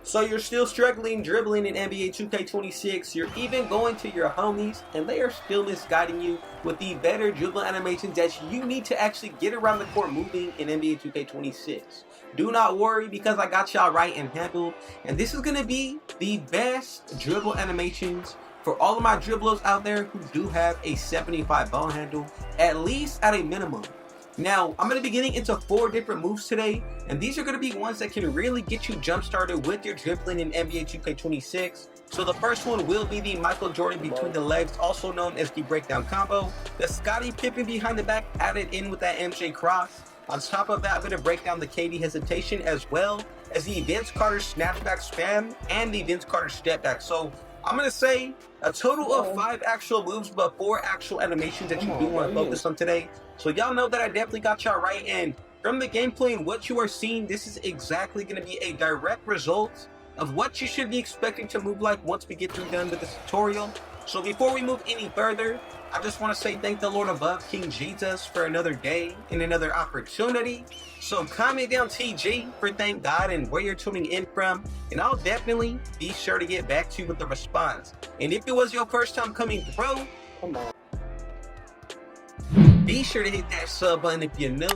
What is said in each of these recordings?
So you're still struggling dribbling in NBA 2K26, you're even going to your homies and they are still misguiding you with the better dribble animations that you need to actually get around the court moving in NBA 2K26. Do not worry, because I got y'all right and handled, and this is going to be the best dribble animations for all of my dribblers out there who do have a 75 ball handle, at least at a minimum. Now, I'm going to be getting into 4 different moves today, and these are going to be ones that can really get you jump started with your dribbling in NBA 2K26. So the first one will be the Michael Jordan between the legs, also known as the breakdown combo. The Scotty Pippen behind the back added in with that MJ cross. On top of that, I'm going to break down the KD hesitation, as well as the Vince Carter snapback spam and the Vince Carter step back. So I'm going to say a total of 5 actual moves, but 4 actual animations that you do want to focus on today. So y'all know that I definitely got y'all right, and from the gameplay and what you are seeing, this is exactly going to be a direct result of what you should be expecting to move like once we get through done with this tutorial. So before we move any further, I just want to say thank the Lord above, King Jesus, for another day and another opportunity. So comment down TG for thank God and where you're tuning in from, and I'll definitely be sure to get back to you with the response. And if it was your first time coming through, be sure to hit that sub button if you're new.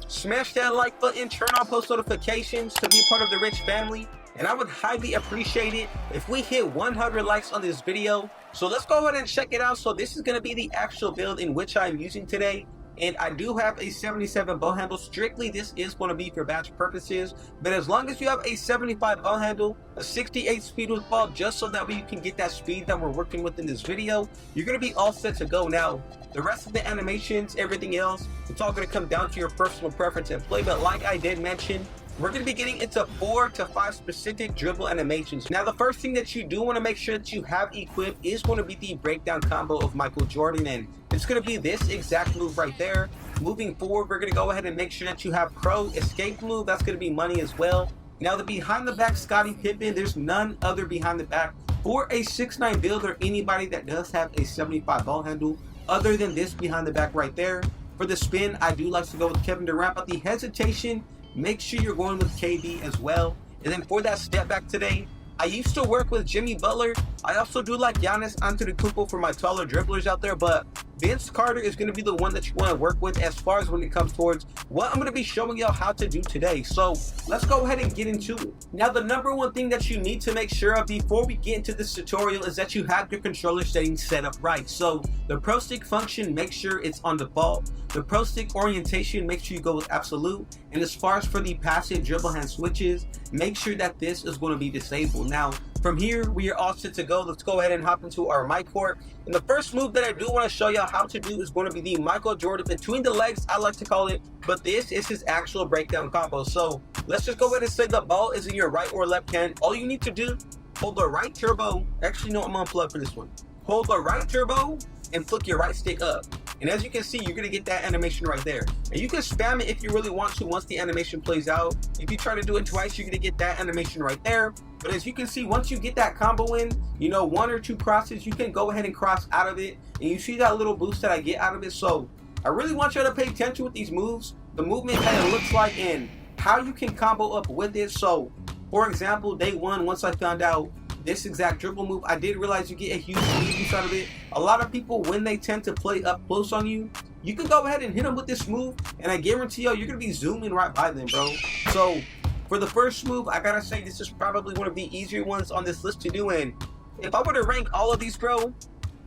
Smash that like button, turn on post notifications to be a part of the Rich family. And I would highly appreciate it if we hit 100 likes on this video. So let's go ahead and check it out. So this is going to be the actual build in which I'm using today. And I do have a 77 ball handle. Strictly, this is going to be for batch purposes. But as long as you have a 75 ball handle, a 68 speed with ball, just so that way you can get that speed that we're working with in this video, you're going to be all set to go. Now, the rest of the animations, everything else, it's all going to come down to your personal preference and play. But like I did mention, we're going to be getting into 4 to 5 specific dribble animations. Now, the first thing that you do want to make sure that you have equipped is going to be the breakdown combo of Michael Jordan, and it's going to be this exact move right there. Moving forward, we're going to go ahead and make sure that you have pro escape move. That's going to be money as well. Now, the behind the back Scotty Pippen, there's none other behind the back for a 6'9 build or anybody that does have a 75 ball handle other than this behind the back right there. For the spin, I do like to go with Kevin Durant, but the hesitation, make sure you're going with KD as well. And then for that step back today, I used to work with Jimmy Butler. I also do like Giannis Antetokounmpo for my taller dribblers out there, but Vince Carter is going to be the one that you want to work with as far as when it comes towards what I'm going to be showing y'all how to do today. So let's go ahead and get into it. Now, the number one thing that you need to make sure of before we get into this tutorial is that you have your controller settings set up right. So the pro stick function, make sure it's on default. The pro stick orientation, make sure you go with absolute. And as far as for the passive dribble hand switches, make sure that this is going to be disabled. Now, from here, we are all set to go. Let's go ahead and hop into our my court. And the first move that I do want to show y'all how to do is going to be the Michael Jordan between the legs, I like to call it, but this is his actual breakdown combo. So let's just go ahead and say the ball is in your right or left hand. All you need to do, hold the right turbo. Actually, no, I'm gonna unplug for this one. Hold the right turbo and flick your right stick up. And as you can see, you're gonna get that animation right there. And you can spam it if you really want to once the animation plays out. If you try to do it twice, you're gonna get that animation right there. But as you can see, once you get that combo in, you know, 1 or 2 crosses, you can go ahead and cross out of it. And you see that little boost that I get out of it. So I really want you to pay attention with these moves, the movement that it looks like, and how you can combo up with it. So for example, day 1, once I found out this exact dribble move, I did realize you get a huge speed boost out of it. A lot of people, when they tend to play up close on you, you can go ahead and hit them with this move, and I guarantee you, you're gonna be zooming right by them, bro. So for the first move, I gotta say this is probably one of the easier ones on this list to do. And if I were to rank all of these, bro,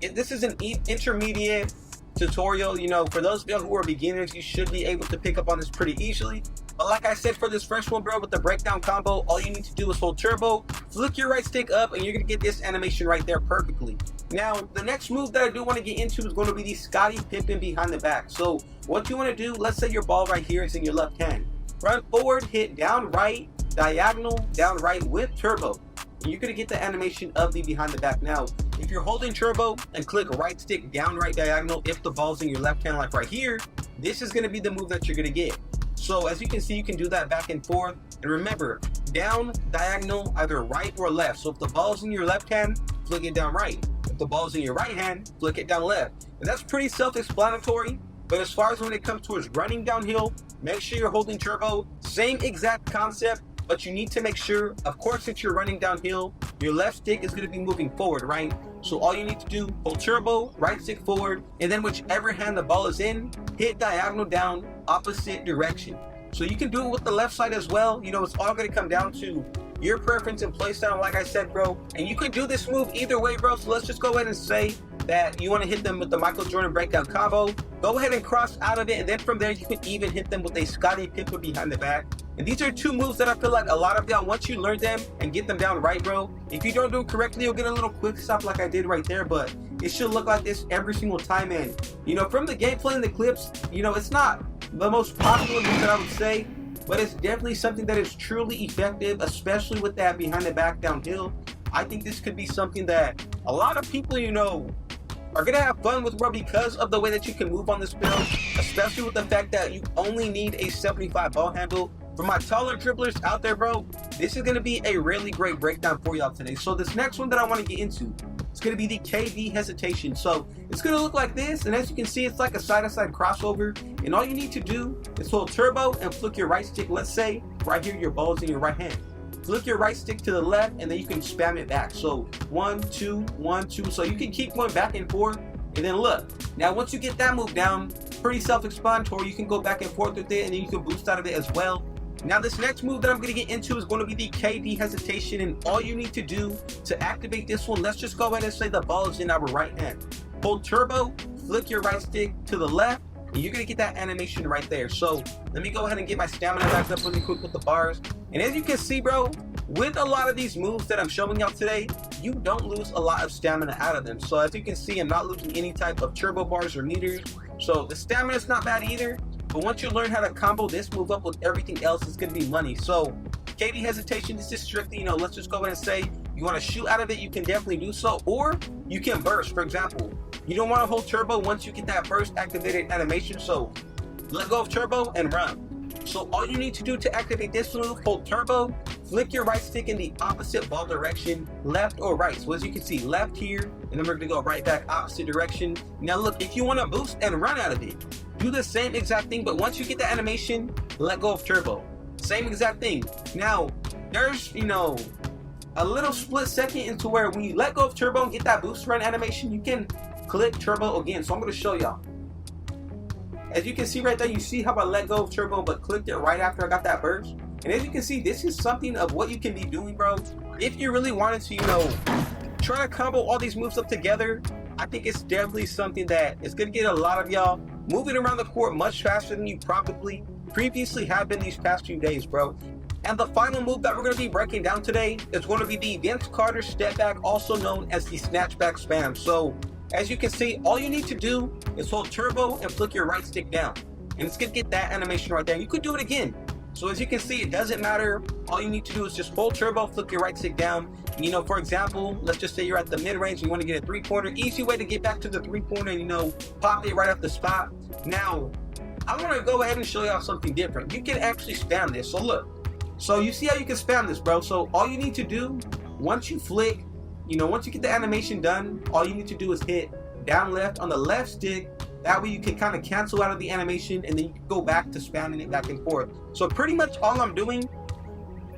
this is an intermediate tutorial. You know, for those of you who are beginners, you should be able to pick up on this pretty easily. But like I said, for this first one, bro, with the breakdown combo, all you need to do is hold turbo, flick your right stick up, and you're going to get this animation right there perfectly. Now, the next move that I do want to get into is going to be the Scotty Pippen behind the back. So what you want to do, let's say your ball right here is in your left hand. Run forward, hit down right, diagonal, down right with turbo. And you're going to get the animation of the behind the back. Now, if you're holding turbo and click right stick down right diagonal, if the ball's in your left hand like right here, this is going to be the move that you're going to get. So as you can see, you can do that back and forth. And remember, down, diagonal, either right or left. So if the ball's in your left hand, flick it down right. If the ball's in your right hand, flick it down left. And that's pretty self-explanatory. But as far as when it comes towards running downhill, make sure you're holding turbo. Same exact concept. but you need to make sure, of course, since you're running downhill, your left stick is going to be moving forward, right? So all you need to do, hold turbo, right stick forward, and then whichever hand the ball is in, hit diagonal down, opposite direction. So you can do it with the left side as well. You know, it's all going to come down to your preference and play style, like I said, bro. And you can do this move either way, bro. So let's just go ahead and say that you want to hit them with the Michael Jordan breakdown combo. Go ahead and cross out of it, and then from there you can even hit them with a Scotty Pippen behind the back. And these are two moves that I feel like a lot of y'all, once you learn them and get them down right, bro, if you don't do it correctly, you'll get a little quick stop like I did right there, but it should look like this every single time. And you know, from the gameplay and the clips, you know, it's not the most popular move that I would say, but it's definitely something that is truly effective, especially with that behind the back downhill. I think this could be something that a lot of people, you know, are gonna have fun with, bro, because of the way that you can move on this build, especially with the fact that you only need a 75 ball handle. For my taller dribblers out there, bro, this is gonna be a really great breakdown for y'all today. So this next one that I want to get into, it's gonna be the KD Hesitation. So it's gonna look like this, and as you can see, it's like a side-to-side crossover, and all you need to do is hold turbo and flick your right stick. Let's say right here your ball's in your right hand. Flick your right stick to the left, and then you can spam it back. So 1, 2, 1, 2. So you can keep going back and forth, and then look. Now once you get that move down, pretty self-explanatory. You can go back and forth with it, and then you can boost out of it as well. Now this next move that I'm going to get into is going to be the KD Hesitation, and all you need to do to activate this one, let's just go ahead and say the ball is in our right hand. Hold turbo, flick your right stick to the left, and you're going to get that animation right there. So let me go ahead and get my stamina back up really quick with the bars. And as you can see, bro, with a lot of these moves that I'm showing y'all today, you don't lose a lot of stamina out of them. So as you can see, I'm not losing any type of turbo bars or meters. So the stamina is not bad either. But once you learn how to combo this move up with everything else, it's going to be money. So KD Hesitation, this is strictly, you know, let's just go ahead and say you want to shoot out of it, you can definitely do so. Or you can burst, for example. You don't want to hold turbo once you get that burst activated animation. So let go of turbo and run. So all you need to do to activate this move, hold turbo, flick your right stick in the opposite ball direction, left or right. So as you can see, left here, and then we're going to go right back opposite direction. Now look, if you want to boost and run out of it, do the same exact thing, but once you get the animation, let go of turbo. Same exact thing. Now, there's, you know, a little split second into where when you let go of turbo and get that boost run animation, you can click turbo again. So I'm going to show y'all. As you can see right there, you see how I let go of turbo but clicked it right after I got that burst. And as you can see, this is something of what you can be doing, bro. If you really wanted to, you know, try to combo all these moves up together, I think it's definitely something that is going to get a lot of y'all moving around the court much faster than you probably previously have been these past few days, bro. And the final move that we're going to be breaking down today is going to be the Vince Carter step back, also known as the snatchback spam. So as you can see, all you need to do is hold turbo and flick your right stick down, and it's going to get that animation right there. You could do it again. So as you can see, it doesn't matter. All you need to do is just hold turbo, flick your right stick down. You know, for example, let's just say you're at the mid-range and you want to get a three-pointer. Easy way to get back to the three-pointer, you know, pop it right off the spot. Now, I want to go ahead and show y'all something different. You can actually spam this. So look, so you see how you can spam this, bro. So all you need to do, once you flick, you know, once you get the animation done, all you need to do is hit down left on the left stick. That way you can kind of cancel out of the animation, and then you can go back to spamming it back and forth. So pretty much all I'm doing,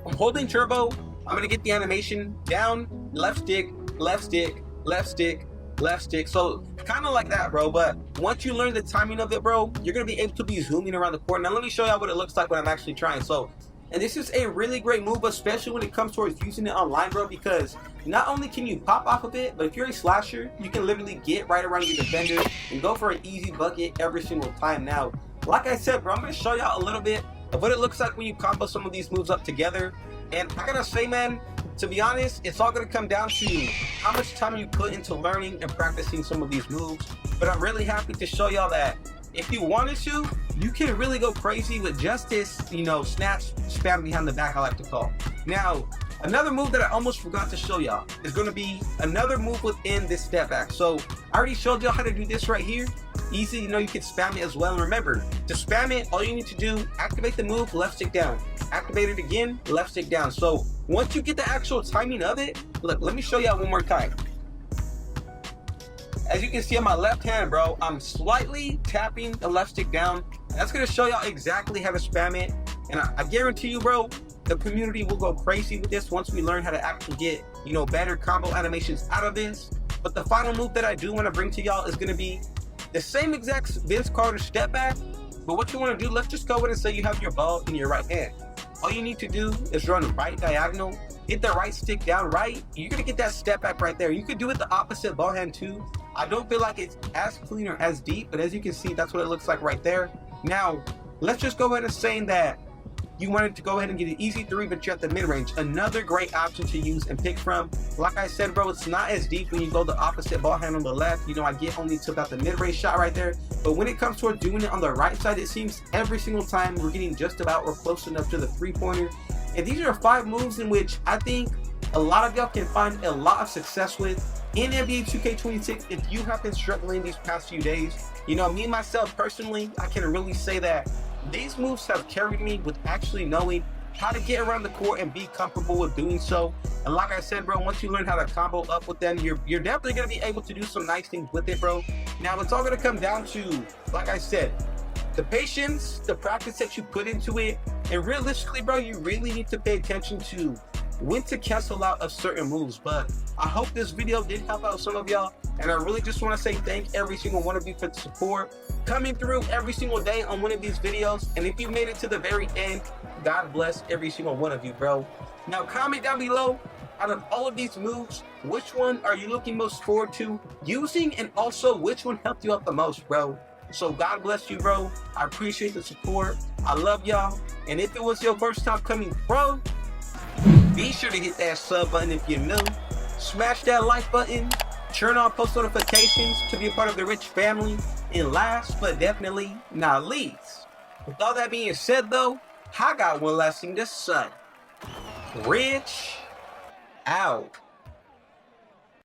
I'm holding turbo, I'm going to get the animation down, left stick, left stick, left stick, left stick. So kind of like that, bro. But once you learn the timing of it, bro, you're going to be able to be zooming around the court. Now let me show y'all what it looks like when I'm actually trying. So, and this is a really great move, especially when it comes towards using it online, bro, because not only can you pop off of it, but if you're a slasher, you can literally get right around your defender and go for an easy bucket every single time. Now, like I said, bro, I'm going to show y'all a little bit of what it looks like when you combo some of these moves up together. And I gotta say, man, to be honest, it's all gonna come down to how much time you put into learning and practicing some of these moves. But I'm really happy to show y'all that if you wanted to, you can really go crazy with just this, you know, snatch spam behind the back, I like to call. Now, another move that I almost forgot to show y'all is going to be another move within this step back. So I already showed y'all how to do this right here. Easy, you know, you can spam it as well. And remember, to spam it, all you need to do, activate the move, left stick down. Activate it again, left stick down. So once you get the actual timing of it, look, let me show y'all one more time. As you can see on my left hand, bro, I'm slightly tapping the left stick down. That's going to show y'all exactly how to spam it. And I guarantee you, bro, The community will go crazy with this once we learn how to actually get, you know, better combo animations out of this. But the final move that I do want to bring to y'all is going to be the same exact Vince Carter step back. But what you want to do, let's just go ahead and say you have your ball in your right hand. All you need to do is run right diagonal, hit the right stick down right. You're going to get that step back right there. You could do it the opposite ball hand too. I don't feel like it's as clean or as deep, but as you can see, that's what it looks like right there. Now, let's just go ahead and say that you wanted to go ahead and get an easy three, but you're at the mid-range. Another great option to use and pick from. Like I said, bro, it's not as deep when you go the opposite ball hand on the left. You know, I get only to about the mid-range shot right there. But when it comes toward doing it on the right side, it seems every single time we're getting just about or close enough to the three-pointer. And these are 5 moves in which I think a lot of y'all can find a lot of success with in NBA 2K26 if you have been struggling these past few days. You know, me myself personally, I can really say that these moves have carried me with actually knowing how to get around the court and be comfortable with doing so. And like I said, bro, once you learn how to combo up with them, you're definitely going to be able to do some nice things with it, bro. Now, it's all going to come down to, like I said, the patience, the practice that you put into it. And realistically, bro, you really need to pay attention to when to cancel out of certain moves. But I hope this video did help out some of y'all, and I really just want to say thank every single one of you for the support, coming through every single day on one of these videos. And if you made it to the very end, God bless every single one of you, bro. Now comment down below, out of all of these moves, which one are you looking most forward to using, and also which one helped you out the most, bro. So God bless you, bro. I appreciate the support. I love y'all. And if it was your first time coming, bro, be sure to hit that sub button if you're new. Smash that like button. Turn on post notifications to be a part of the Rich family. And last but definitely not least, with all that being said though, I got one last thing to say. Rich out.